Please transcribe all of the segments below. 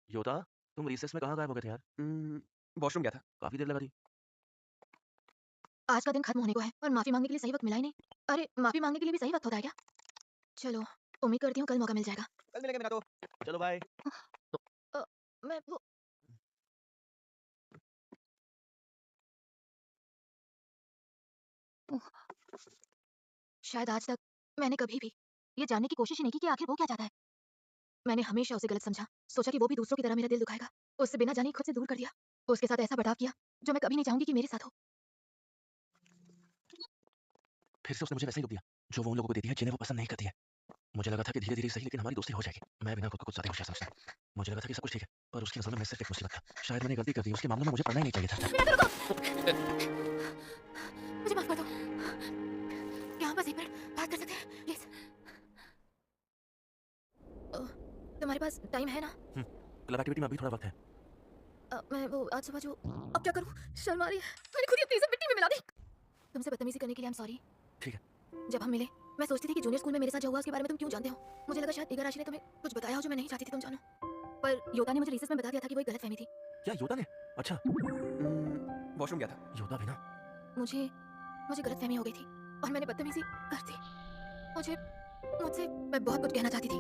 योता, तुम रिसेस में कहाँ गायब हो गए थे यार? वॉशरूम गया था। काफी देर लगा दी। आज का दिन खत्म होने को है और माफी मांगने के लिए सही वक्त मिला ही नहीं। अरे माफी मांगने के लिए भी सही वक्त होता है क्या? चलो, उम्मीद करती हूँ कल मौका मिल जाएगा। कल मिलेंगे मिना तो। चलो बाय। अ, मैं वो शायद आज तक मैंने कभी भी ये जानने की कोशिश ही नहीं की कि आखिर वो क्या चाहता है। मैंने हमेशा उसे गलत समझा, सोचा कि वो भी दूसरों की तरह मेरा दिल दुखाएगा। उससे बिना जाने ही खुद से दूर कर दिया। उसके साथ ऐसा बर्ताव किया जो मैं कभी नहीं चाहूंगी कि मेरे साथ हो। फिर से उसने मुझे वैसे ही लुक दिया, जो वो उन लोगों को देती है जिन्हें वो पसंद नहीं करती है। मुझे लगा था कि धीरे-धीरे सही लेकिन हमारी दोस्ती हो जाएगी। मैं बिना खुद को कुछ ज़्यादा होशियार समझता। मुझे लगा था कि सब कुछ ठीक है, पर उसकी नज़रों में मैं सिर्फ एक मुसीबत था। शायद मैंने गलती कर दी, उसके मामलों में मुझे पड़ना ही नहीं चाहिए था। मुझे माफ कर दो। यहाँ बस एक मिनट बात कर सकते हैं प्लीज? तुम्हारे पास टाइम है ना? क्लब एक्टिविटी में अभी थोड़ा वक्त है। मैं वो आज सुबह जो अब क्या करूँ, शर्म आ रही है। मैंने खुद ही अपनी इज्जत मिट्टी में मिला दी। तुमसे बदतमीजी करने के लिए आई एम सॉरी। ठीक है। जब हम मिले मैं सोचती थी कि जूनियर स्कूल में मेरे साथ जो हुआ उसके बारे में तुम क्यों जानते हो। मुझे लगा शायद इगाराशी ने तुम्हें कुछ बताया हो जो मैं नहीं चाहती थी तुम जानो। पर योता ने मुझे रिसर्च में बता दिया था कि वो एक गलतफहमी थी। क्या योता ने? अच्छा, वॉशरूम गया था। योता भी ना? मुझे मुझे गलतफहमी हो गई थी और मैंने बदतमीजी कर दी। मुझे मुझसे मैं बहुत कुछ कहना चाहती थी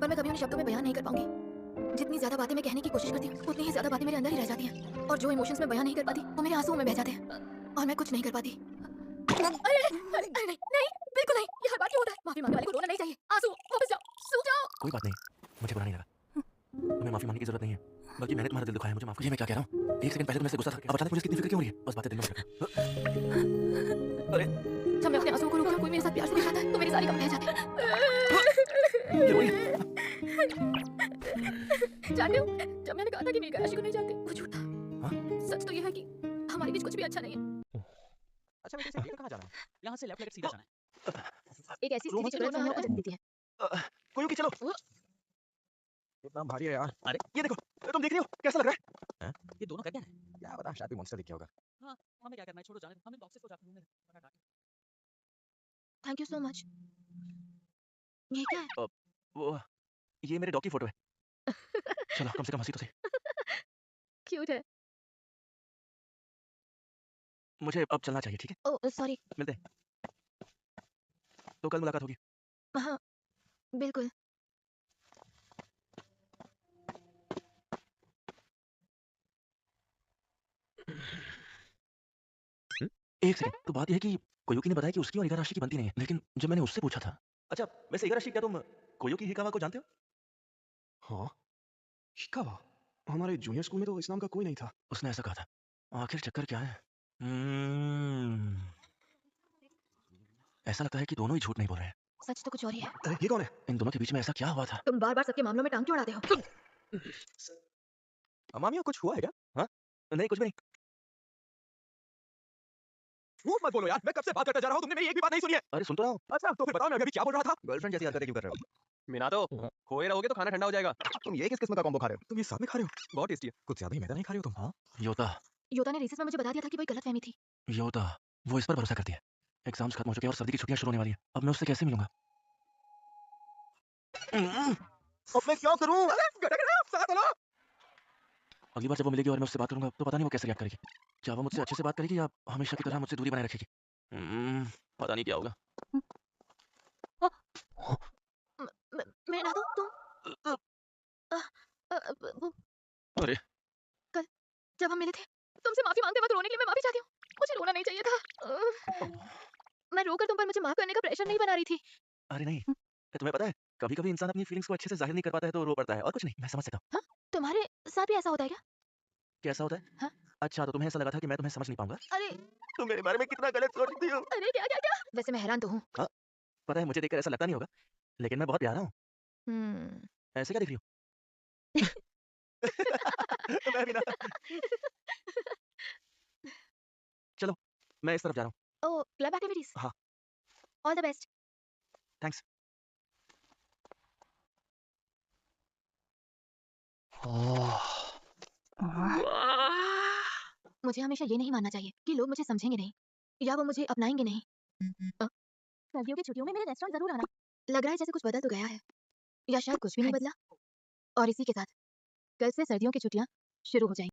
पर मैं कभी उन शब्दों में बयान नहीं कर पाऊंगी। जितनी ज्यादा बातें मैं कहने की कोशिश करती हूँ उतनी ही ज्यादा बातें मेरे अंदर ही रह जाती हैं और जो इमोशंस मैं बयान नहीं कर पाती वो मेरे आंसुओं में बह जाते हैं और मैं कुछ नहीं कर पाती। अरे अरे अरे नहीं नहीं, बिल्कुल नहीं, ये हर बार क्यों होता है? माफी मांगने वाले को रोना नहीं चाहिए। आंसू वापस जाओ, सो जाओ। कोई बात नहीं, मुझे बुरा नहीं लगा। तुम्हें माफी मांगने की जरूरत नहीं है, बल्कि मैंने तुम्हारा दिल दुखाया, मुझे माफ कीजिए। मैं क्या कह रहा हूँ? एक सेकंड पहले तो मैं इससे गुस्सा था, अब अचानक मुझे इसकी इतनी फिक्र क्यों हो रही है? बस बातें दिल में रखना। अरे जब मैं अपने आंसुओं को रोककर कोई मेरे साथ प्यार से दिखाता है तो मेरे सारे गम बह जाते हैं। ये रोइए। जानते हो, जब मैंने कहा था कि मैं इगाराशी को नहीं जानती, वो झूठ था। हाँ? सच तो ये है कि हमारे बीच कुछ भी अच्छा नहीं है। अच्छा बेटे से कहाँ जाना है? यहाँ से लेफ्ट लेकर सीधा जाना है। एक ऐसी स्थिति जो गलतफहमियों को जन्म देती है। कोयुकी चलो। इतना भारी है यार। अरे ये देखो, तुम देख रही हो कैसा लग रहा है? ये दोनों कर क्या है? क्या पता, शायद भी मॉन्स्टर दिख गया होगा। हाँ, हमें क्या करना है, छोड़ो जाने दो। हम इन बॉक्सेस को जाकर ढूंढने दो, वरना डांटेंगे। Thank you so much. ये क्या है? वो ये मेरे डॉग की फोटो है। चलो कम से कम हंसी तो सही। क्यूट है। मुझे अब चलना चाहिए, ठीक है? Oh sorry. मिलते हैं। तो कल मुलाकात होगी। हाँ बिल्कुल। एक सेकंड, तो बात यह है कि कोयुकी ने बताया कि उसकी और इगाराशी की बनती नहीं है, लेकिन जब मैंने उससे पूछा था। अच्छा, वैसे इगाराशी, क्या तुम कोयुकी हिकावा को जानते हो? हाँ, हिकावा? हमारे जूनियर स्कूल में तो इस नाम का कोई नहीं था। उसने ऐसा कहा था। आखिर चक्कर क्या है? ऐसा लगता है कि दोनों ही झूठ नहीं बोल रहे हैं। सच तो कुछ और ही है। अरे ये कौन है? इन दोनों के बीच में ऐसा क्या हुआ था? तुम बार बार सबके मामलों में टांग क्यों अड़ाते हो? अमामिया, कुछ हुआ है क्या? हाँ? नहीं, कुछ भी नहीं। झूठ मत बोलो यार, मैं कब से बात करता जा रहा हूँ, तुमने मेरी एक भी बात नहीं सुनी है। अरे सुन तो रहा हूँ। अच्छा तो फिर बताओ, मैं अभी क्या बोल रहा था? गर्लफ्रेंड जैसी हरकतें क्यों कर रहे हो? मीना तो खोए रहोगे तो खाना ठंडा हो जाएगा। तुम ये किस किस्म का कॉम्बो खा रहे हो? तुम ये साथ में खा रहे हो? बहुत टेस्टी है। कुछ ज्यादा ही मैदा नहीं खा रहे हो तुम? हाँ? योता, योता ने रिसर्च में मुझे बता दिया था कि वो एक गलतफहमी थी। योता, वो इस पर भरोसा करती है। एग्जाम्स खत्म हो चुके हैं और सर्दी की छुट्टियां शुरू होने वाली हैं। अब मैं उससे कैसे मिलूंगा? अब मैं क्या करूं? अरे गड़ा साथ लो। अगली बार जब वो मिलेगी और मैं उससे बात करूंगा तो पता नहीं वो कैसे रिएक्ट करेगी। क्या वो मुझसे अच्छे से बात करेगी या हमेशा की तरह मुझसे दूरी बनाए रखेगी? पता नहीं क्या होगा। मैं ना तुम वो अरे कल जब हम मिले थे तुमसे माफी मांगते वक्त रोने के लिए मैं माफी चाहती हूँ। मुझे रोना नहीं चाहिए था। मैं रोकर तुम पर मुझे माफ करने का प्रेशर नहीं बना रही थी। अरे नहीं, तुम्हें पता है, कभी कभी इंसान अपनी फीलिंग्स को अच्छे से जाहिर नहीं कर पाता है तो रो पड़ता है, और कुछ नहीं, मैं समझ सकता हूँ। हाँ, तुम्हारे साथ भी ऐसा होता है क्या? कैसा होता है? हाँ? अच्छा, तो तुम्हें ऐसा लगा था कि मैं तुम्हें समझ नहीं पाऊंगा? अरे तुम मेरे बारे में कितना गलत सोचती हो। अरे क्या क्या क्या? वैसे मैं हैरान तो हूँ। हाँ, पता है मुझे देखकर ऐसा लगता नहीं होगा, लेकिन मैं बहुत प्यारा हूँ। हम्म। ऐसे क्या दिख रही हो? मैं भी ना। चलो, मैं इस तरफ जा रहा हूँ। ओह क्लब एक्टिविटीज। हाँ। All the best. थैंक्स। मुझे हमेशा ये नहीं मानना चाहिए कि लोग मुझे समझेंगे नहीं या वो मुझे अपनाएंगे नहीं। सर्दियों की छुट्टियों में मेरे रेस्टोरेंट जरूर आना। लग रहा है जैसे कुछ बदल तो गया है या शायद कुछ भी नहीं बदला। और इसी के साथ कल से सर्दियों की छुट्टियां शुरू हो जाएंगी।